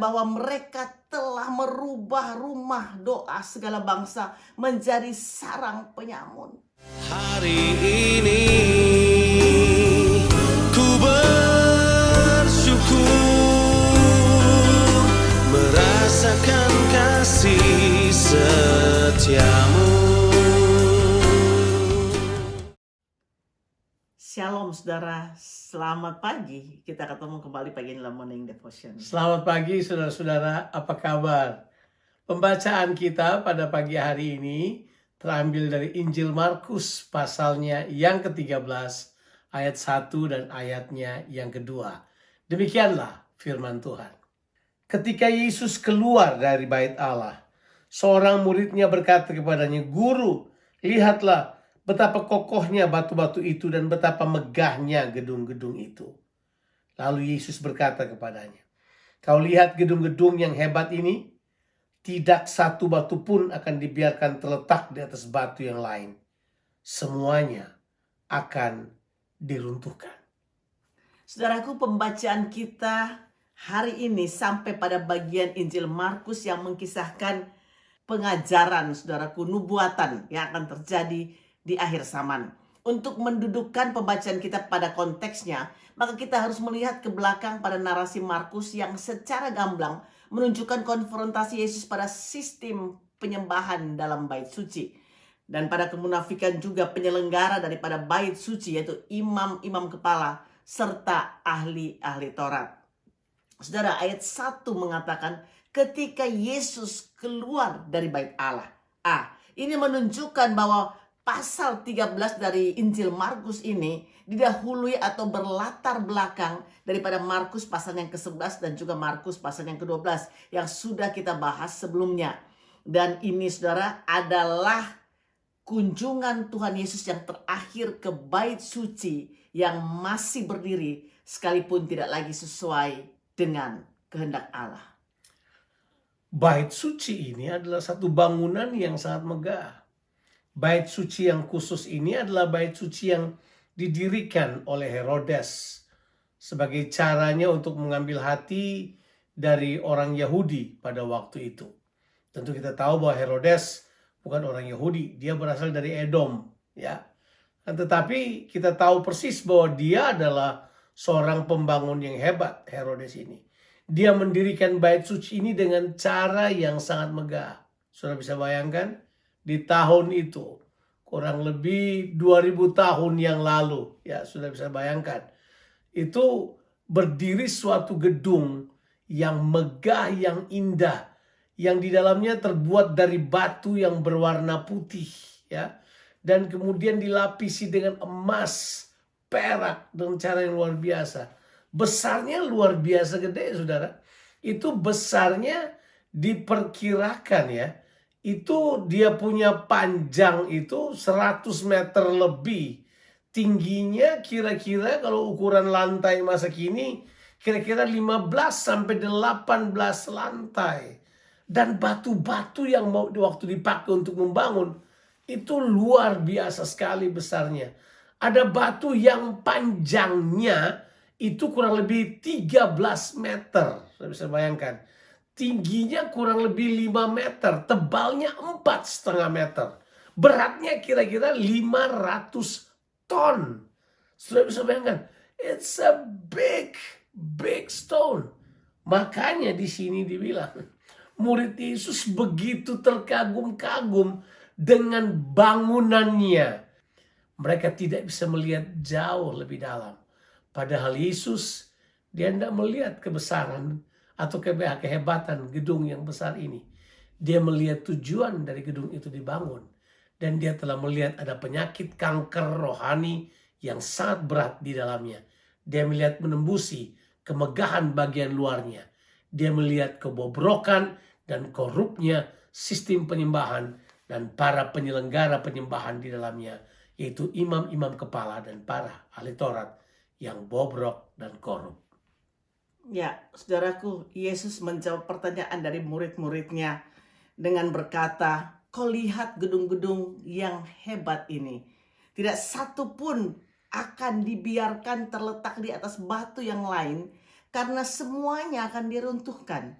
bahwa mereka telah merubah rumah doa segala bangsa menjadi sarang penyamun. Hari ini ku bersyukur merasakan kasih setiamu. Shalom saudara, selamat pagi. Kita ketemu kembali pagi dalam Morning Devotion. Selamat pagi saudara-saudara, apa kabar? Pembacaan kita pada pagi hari ini terambil dari Injil Markus pasalnya yang ke-13 ayat 1 dan ayatnya yang kedua. Demikianlah firman Tuhan. Ketika Yesus keluar dari bait Allah, seorang muridnya berkata kepadanya, "Guru, lihatlah betapa kokohnya batu-batu itu dan betapa megahnya gedung-gedung itu." Lalu Yesus berkata kepadanya, "Kau lihat gedung-gedung yang hebat ini? Tidak satu batu pun akan dibiarkan terletak di atas batu yang lain. Semuanya akan diruntuhkan." Saudaraku, pembacaan kita hari ini sampai pada bagian Injil Markus yang mengisahkan pengajaran, saudaraku, nubuatan yang akan terjadi di akhir zaman. Untuk mendudukkan pembacaan kita pada konteksnya, maka kita harus melihat ke belakang pada narasi Markus yang secara gamblang menunjukkan konfrontasi Yesus pada sistem penyembahan dalam bait suci. Dan pada kemunafikan juga penyelenggara daripada bait suci, yaitu imam-imam kepala serta ahli-ahli Taurat. Saudara, ayat 1 mengatakan ketika Yesus keluar dari bait Allah. Ini menunjukkan bahwa pasal 13 dari Injil Markus ini didahului atau berlatar belakang daripada Markus pasal yang ke-11 dan juga Markus pasal yang ke-12 yang sudah kita bahas sebelumnya. Dan ini saudara adalah kunjungan Tuhan Yesus yang terakhir ke bait suci yang masih berdiri sekalipun tidak lagi sesuai dengan kehendak Allah. Bait suci ini adalah satu bangunan yang sangat megah. Bait suci yang khusus ini adalah bait suci yang didirikan oleh Herodes sebagai caranya untuk mengambil hati dari orang Yahudi pada waktu itu. Tentu kita tahu bahwa Herodes bukan orang Yahudi, dia berasal dari Edom, ya. Tetapi kita tahu persis bahwa dia adalah seorang pembangun yang hebat, Herodes ini. Dia mendirikan bait suci ini dengan cara yang sangat megah. Sudah bisa bayangkan? Di tahun itu, kurang lebih 2000 tahun yang lalu, ya sudah bisa bayangkan, itu berdiri suatu gedung yang megah, yang indah, yang di dalamnya terbuat dari batu yang berwarna putih, ya, dan kemudian dilapisi dengan emas, perak, dengan cara yang luar biasa. Besarnya luar biasa gede, saudara. Itu besarnya diperkirakan, ya, itu dia punya panjang itu 100 meter lebih. Tingginya kira-kira kalau ukuran lantai masa kini kira-kira 15 sampai 18 lantai. Dan batu-batu yang waktu dipakai untuk membangun itu luar biasa sekali besarnya. Ada batu yang panjangnya itu kurang lebih 13 meter. Sudah bisa bayangkan. Tingginya kurang lebih 5 meter, tebalnya 4,5 meter. Beratnya kira-kira 500 ton. Sudah bisa bayangkan, it's a big stone. Makanya di sini dibilang, murid Yesus begitu terkagum-kagum dengan bangunannya. Mereka tidak bisa melihat jauh lebih dalam. Padahal Yesus, dia tidak melihat kebesaran atau kehebatan gedung yang besar ini. Dia melihat tujuan dari gedung itu dibangun. Dan dia telah melihat ada penyakit kanker rohani yang sangat berat di dalamnya. Dia melihat menembusi kemegahan bagian luarnya. Dia melihat kebobrokan dan korupnya sistem penyembahan dan para penyelenggara penyembahan di dalamnya. Yaitu imam-imam kepala dan para ahli Taurat yang bobrok dan korup. Ya, saudaraku, Yesus menjawab pertanyaan dari murid-muridnya dengan berkata, "Kau lihat gedung-gedung yang hebat ini. Tidak satu pun akan dibiarkan terletak di atas batu yang lain, karena semuanya akan diruntuhkan."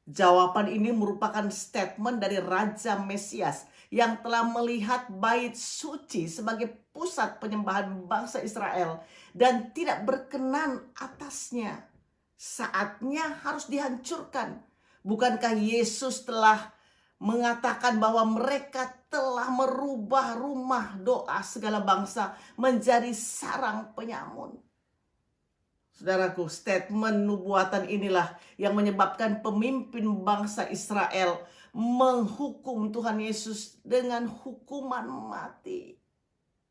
Jawaban ini merupakan statement dari Raja Mesias yang telah melihat bait suci sebagai pusat penyembahan bangsa Israel dan tidak berkenan atasnya. Saatnya harus dihancurkan. Bukankah Yesus telah mengatakan bahwa mereka telah merubah rumah doa segala bangsa menjadi sarang penyamun? Saudaraku, statement nubuatan inilah yang menyebabkan pemimpin bangsa Israel menghukum Tuhan Yesus dengan hukuman mati.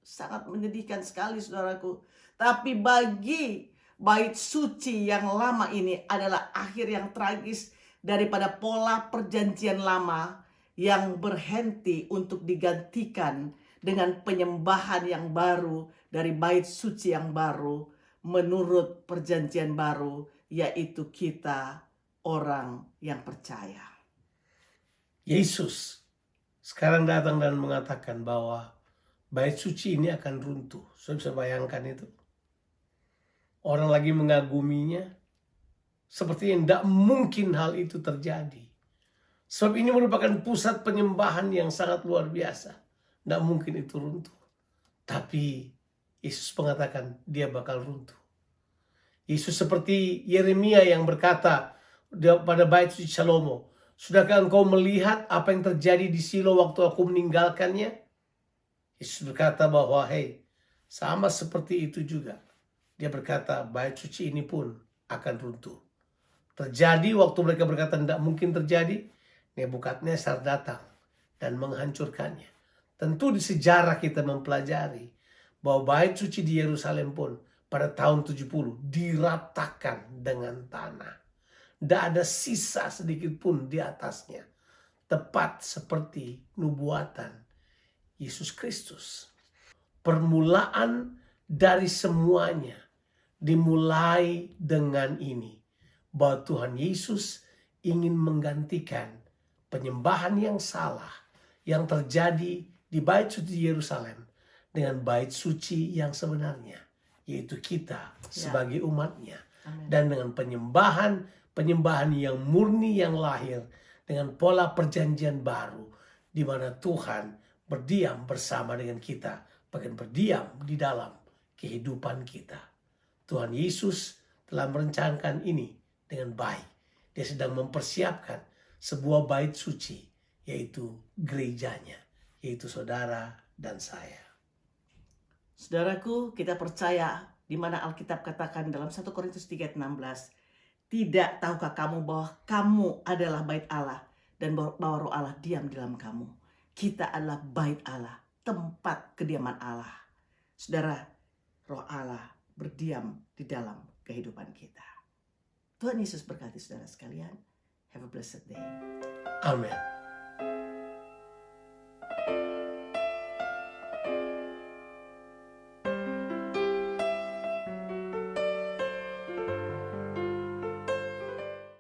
Sangat menyedihkan sekali, saudaraku. Tapi bagi bait suci yang lama ini adalah akhir yang tragis daripada pola perjanjian lama yang berhenti untuk digantikan dengan penyembahan yang baru dari bait suci yang baru menurut perjanjian baru, yaitu kita orang yang percaya. Yesus sekarang datang dan mengatakan bahwa bait suci ini akan runtuh. Saya bisa bayangkan itu. Orang lagi mengaguminya, seperti yang tidak mungkin hal itu terjadi. Sebab ini merupakan pusat penyembahan yang sangat luar biasa. Tidak mungkin itu runtuh. Tapi Yesus mengatakan dia bakal runtuh. Yesus seperti Yeremia yang berkata pada bait suci Salomo, "Sudahkah engkau melihat apa yang terjadi di Silo waktu aku meninggalkannya?" Yesus berkata bahwa sama seperti itu juga. Dia berkata bait suci ini pun akan runtuh. Terjadi waktu mereka berkata tidak mungkin terjadi, Nebukadnezar datang dan menghancurkannya. Tentu di sejarah kita mempelajari bahwa bait suci di Yerusalem pun pada tahun 70 diratakan dengan tanah. Tidak ada sisa sedikit pun di atasnya. Tepat seperti nubuatan Yesus Kristus. Permulaan dari semuanya dimulai dengan ini. Bahwa Tuhan Yesus ingin menggantikan penyembahan yang salah yang terjadi di bait suci Yerusalem dengan bait suci yang sebenarnya, yaitu kita sebagai umatnya. Amen. Dan dengan penyembahan yang murni yang lahir dengan pola perjanjian baru, di mana Tuhan berdiam bersama dengan kita, bahkan berdiam di dalam kehidupan kita. Tuhan Yesus telah merencanakan ini dengan baik. Dia sedang mempersiapkan sebuah bait suci, yaitu gerejanya, yaitu saudara dan saya. Saudaraku, kita percaya di mana Alkitab katakan dalam 1 Korintus 3:16, "Tidak tahukah kamu bahwa kamu adalah bait Allah dan bahwa Roh Allah diam di dalam kamu?" Kita adalah bait Allah, tempat kediaman Allah. Saudara, Roh Allah berdiam di dalam kehidupan kita. Tuhan Yesus berkati saudara sekalian. Have a blessed day. Amin.